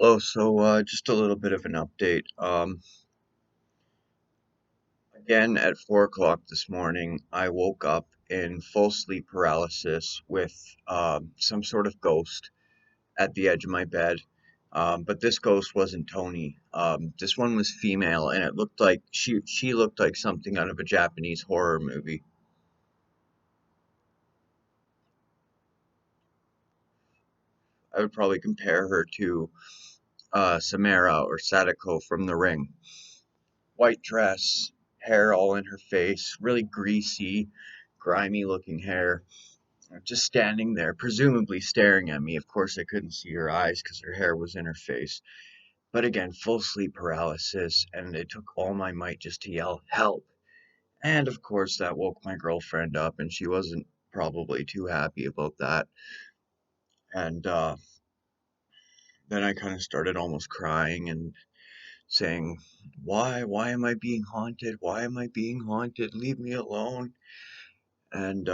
Hello, just a little bit of an update. Again, at 4 o'clock this morning, I woke up in full sleep paralysis with some sort of ghost at the edge of my bed. But this ghost wasn't Tony. This one was female, and it looked like she looked like something out of a Japanese horror movie. I would probably compare her to Samara or Sadako from The Ring. White dress, hair all in her face, really greasy, grimy looking hair, just standing there, presumably staring at me. Of course, I couldn't see her eyes because her hair was in her face. But again, full sleep paralysis, and it took all my might just to yell, "Help!" And of course, that woke my girlfriend up, and she wasn't probably too happy about that. And then I kind of started almost crying and saying, Why am I being haunted? Why am I being haunted? Leave me alone." And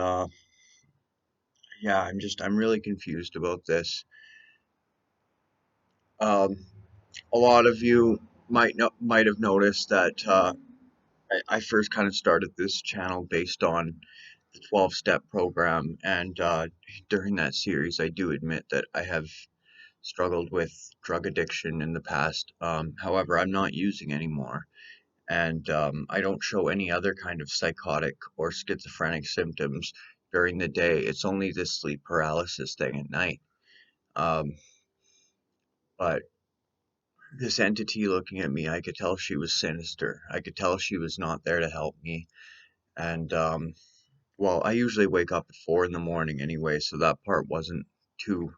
yeah, I'm really confused about this. Um, a lot of you might have noticed that I first kind of started this channel based on the 12-step program, and during that series, I do admit that I have struggled with drug addiction in the past. However, I'm not using anymore, and I don't show any other kind of psychotic or schizophrenic symptoms during the day. It's only this sleep paralysis thing at night. Um, but this entity looking at me, I could tell she was sinister. I could tell she was not there to help me. And well, I usually wake up at 4 in the morning anyway, so that part wasn't too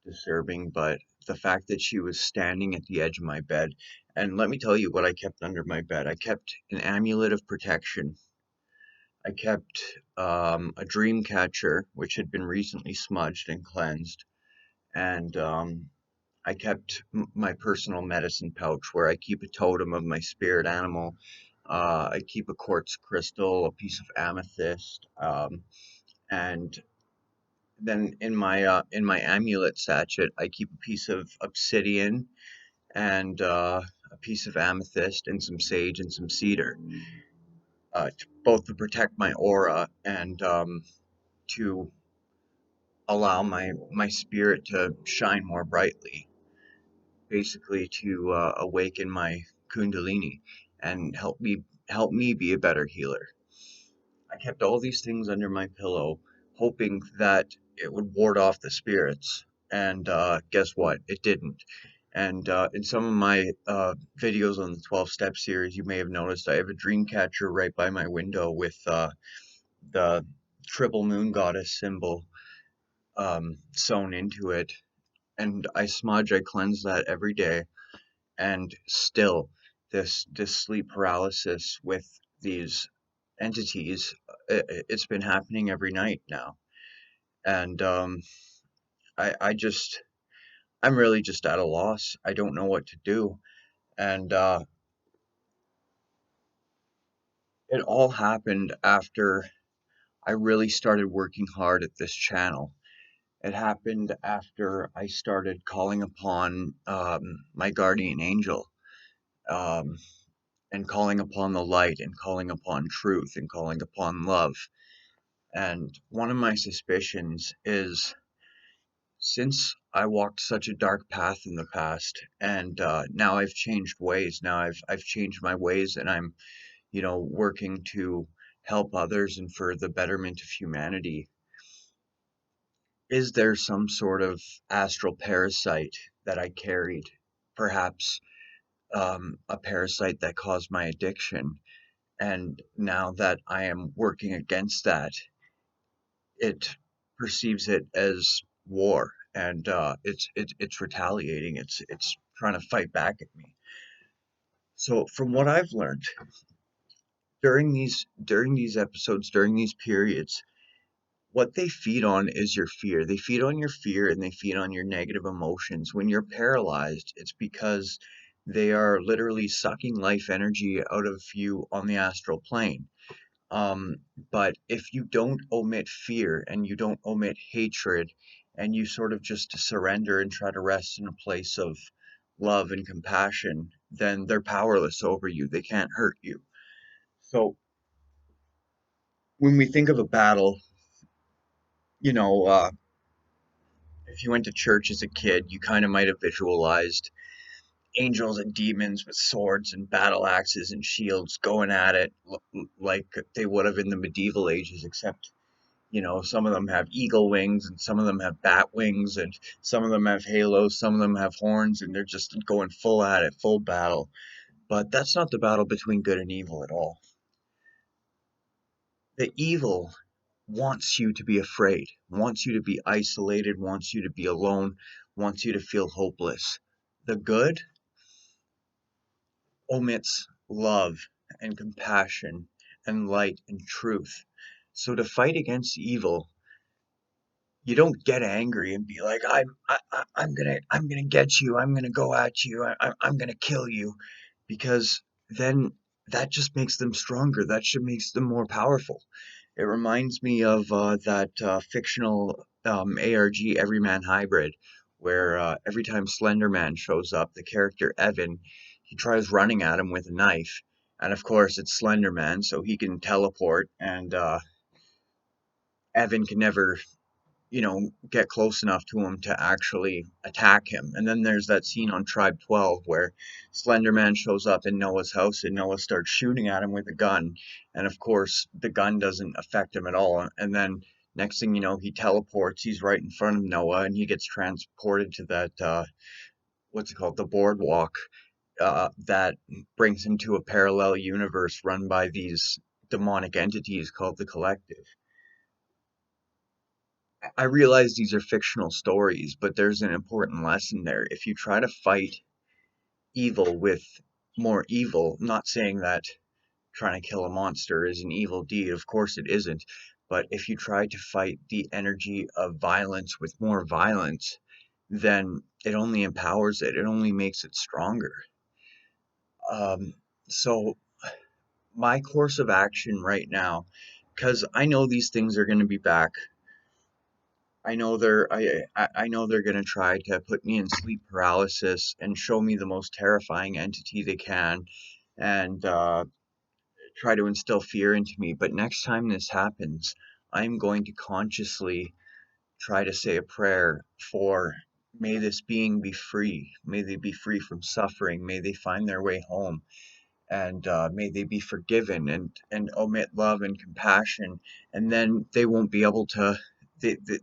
disturbing. But the fact that she was standing at the edge of my bed, and let me tell you what I kept under my bed. I kept an amulet of protection. I kept a dream catcher, which had been recently smudged and cleansed, and I kept my personal medicine pouch where I keep a totem of my spirit animal. I keep a quartz crystal, a piece of amethyst, and then in my amulet sachet, I keep a piece of obsidian and a piece of amethyst and some sage and some cedar, both to protect my aura and to allow my spirit to shine more brightly, basically to awaken my kundalini and help me be a better healer. I kept all these things under my pillow, hoping that it would ward off the spirits. And guess what? It didn't. And in some of my videos on the 12 step series, you may have noticed I have a dream catcher right by my window with the triple moon goddess symbol sewn into it. And I cleanse that every day. And still, this sleep paralysis with these entities, it's been happening every night now. And I just I'm really just at a loss. I don't know what to do. And it all happened after I really started working hard at this channel. It happened after I started calling upon my guardian angel, um, and calling upon the light, and calling upon truth, and calling upon love. And one of my suspicions is, since I walked such a dark path in the past, and now I've changed ways. Now I've changed my ways, and I'm, working to help others and for the betterment of humanity. Is there some sort of astral parasite that I carried? Perhaps a parasite that caused my addiction. And now that I am working against that, it perceives it as war, and it's retaliating. It's trying to fight back at me. So from what I've learned during these episodes, during these periods, what they feed on is your fear. They feed on your fear, and they feed on your negative emotions. When you're paralyzed, it's because they are literally sucking life energy out of you on the astral plane. Um, but if you don't omit fear and you don't omit hatred, and you sort of just surrender and try to rest in a place of love, and compassion, then they're powerless over you. They can't hurt you. So when we think of a battle, you know, if you went to church as a kid, you kind of might have visualized angels and demons with swords and battle axes and shields going at it like they would have in the medieval ages, except, some of them have eagle wings and some of them have bat wings and some of them have halos, some of them have horns, and they're just going full at it, full battle. But that's not the battle between good and evil at all. The evil wants you to be afraid, wants you to be isolated, wants you to be alone, wants you to feel hopeless. The good omits love and compassion and light and truth. So to fight against evil, you don't get angry and be like, I'm gonna get you, I'm gonna go at you, I'm gonna kill you, because then that just makes them stronger. That just makes them more powerful. It reminds me of that fictional ARG Everyman Hybrid, where every time Slender Man shows up, the character Evan, he tries running at him with a knife, and of course it's Slender Man, so he can teleport, and Evan can never get close enough to him to actually attack him. And then there's that scene on Tribe 12 where Slender Man shows up in Noah's house and Noah starts shooting at him with a gun. And of course, the gun doesn't affect him at all. And then next thing you know, he teleports. He's right in front of Noah and he gets transported to that, what's it called? The boardwalk. That brings him to a parallel universe run by these demonic entities called the Collective. I realize these are fictional stories, but there's an important lesson there. If you try to fight evil with more evil, not saying that trying to kill a monster is an evil deed, of course it isn't, but if you try to fight the energy of violence with more violence, then it only empowers it, it only makes it stronger. Um, so, my course of action right now, because I know these things are going to be back. I know they're gonna try to put me in sleep paralysis and show me the most terrifying entity they can, and try to instill fear into me. But next time this happens, I'm going to consciously try to say a prayer for, may this being be free, may they be free from suffering, may they find their way home, and may they be forgiven and omit love and compassion, and then they won't be able to.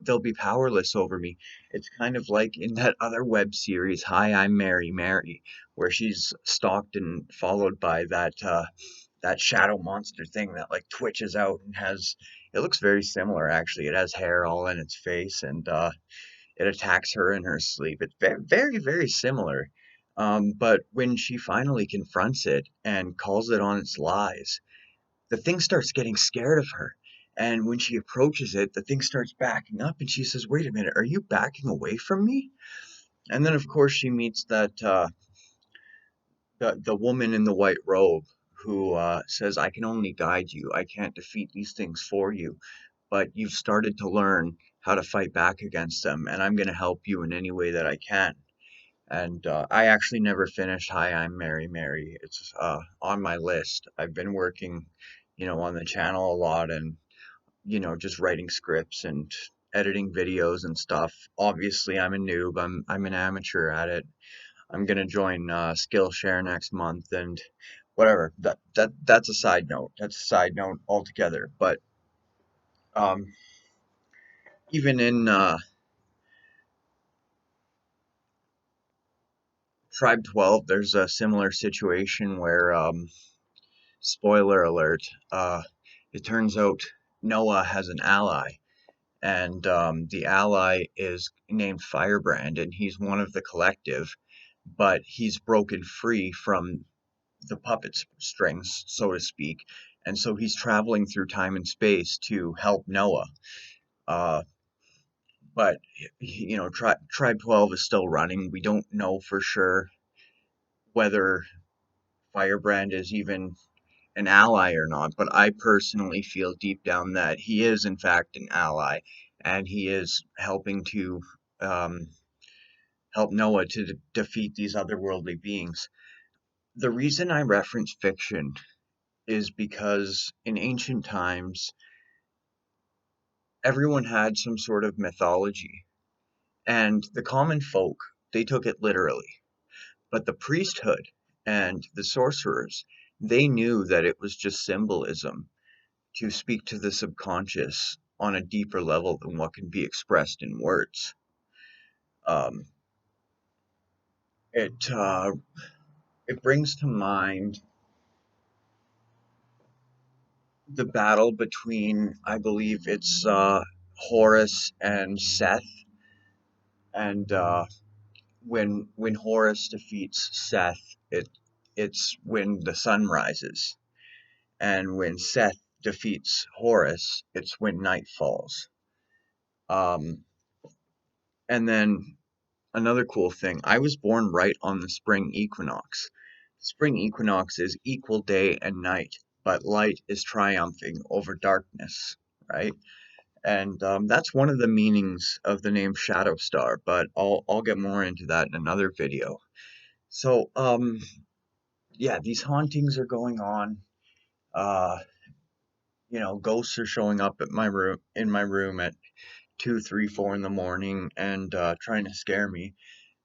They'll be powerless over me. It's kind of like in that other web series, Hi, I'm Mary, Mary, where she's stalked and followed by that shadow monster thing that like twitches out and has. It looks very similar actually. It has hair all in its face and it attacks her in her sleep. It's very, very, very similar. But when she finally confronts it and calls it on its lies, the thing starts getting scared of her. And when she approaches it, the thing starts backing up and she says, "Wait a minute, are you backing away from me?" And then, of course, she meets the woman in the white robe who says, "I can only guide you. I can't defeat these things for you. But you've started to learn how to fight back against them, and I'm going to help you in any way that I can." And I actually never finished Hi, I'm Mary Mary. It's on my list. I've been working, on the channel a lot and, just writing scripts and editing videos and stuff. Obviously, I'm a noob. I'm an amateur at it. I'm gonna join Skillshare next month and whatever. That's a side note. That's a side note altogether. But um, even in Tribe 12, there's a similar situation where spoiler alert, uh, it turns out Noah has an ally, and the ally is named Firebrand, and he's one of the collective, but he's broken free from the puppet strings, so to speak, and so he's traveling through time and space to help Noah. Uh, but Tribe 12 is still running. We don't know for sure whether Firebrand is even an ally or not, but I personally feel deep down that he is in fact an ally, and he is helping to um, help Noah to defeat these otherworldly beings. The reason I reference fiction is because in ancient times, everyone had some sort of mythology, and the common folk, they took it literally. But the priesthood and the sorcerers, they knew that it was just symbolism to speak to the subconscious on a deeper level than what can be expressed in words. Um, it it brings to mind the battle between, I believe it's Horus and Seth, and when Horus defeats Seth, it's when the sun rises, and when Seth defeats Horus, it's when night falls. Um, and then another cool thing, I was born right on the spring equinox. Spring equinox is equal day and night, but light is triumphing over darkness, right? And that's one of the meanings of the name Shadow Star, but I'll get more into that in another video. So yeah, these hauntings are going on. Uh, ghosts are showing up at my room in my room at 2, 3, 4 in the morning and trying to scare me.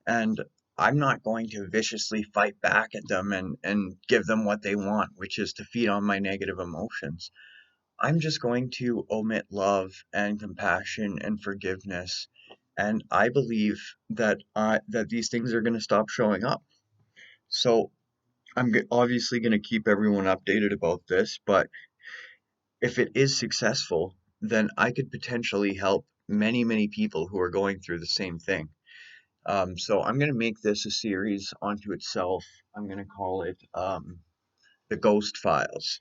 And I'm not going to viciously fight back at them and give them what they want, which is to feed on my negative emotions. I'm just going to omit love and compassion and forgiveness. And I believe that these things are going to stop showing up. So obviously going to keep everyone updated about this, but if it is successful, then I could potentially help many, many people who are going through the same thing. So I'm going to make this a series onto itself. I'm going to call it The Ghost Files.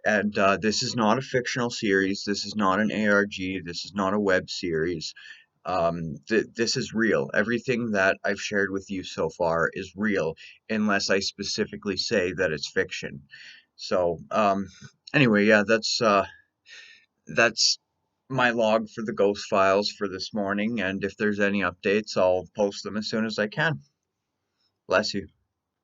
And this is not a fictional series. This is not an ARG. This is not a web series. This is real. Everything that I've shared with you so far is real, unless I specifically say that it's fiction. So, anyway, yeah, that's my log for the Ghost Files for this morning. And if there's any updates, I'll post them as soon as I can. Bless you.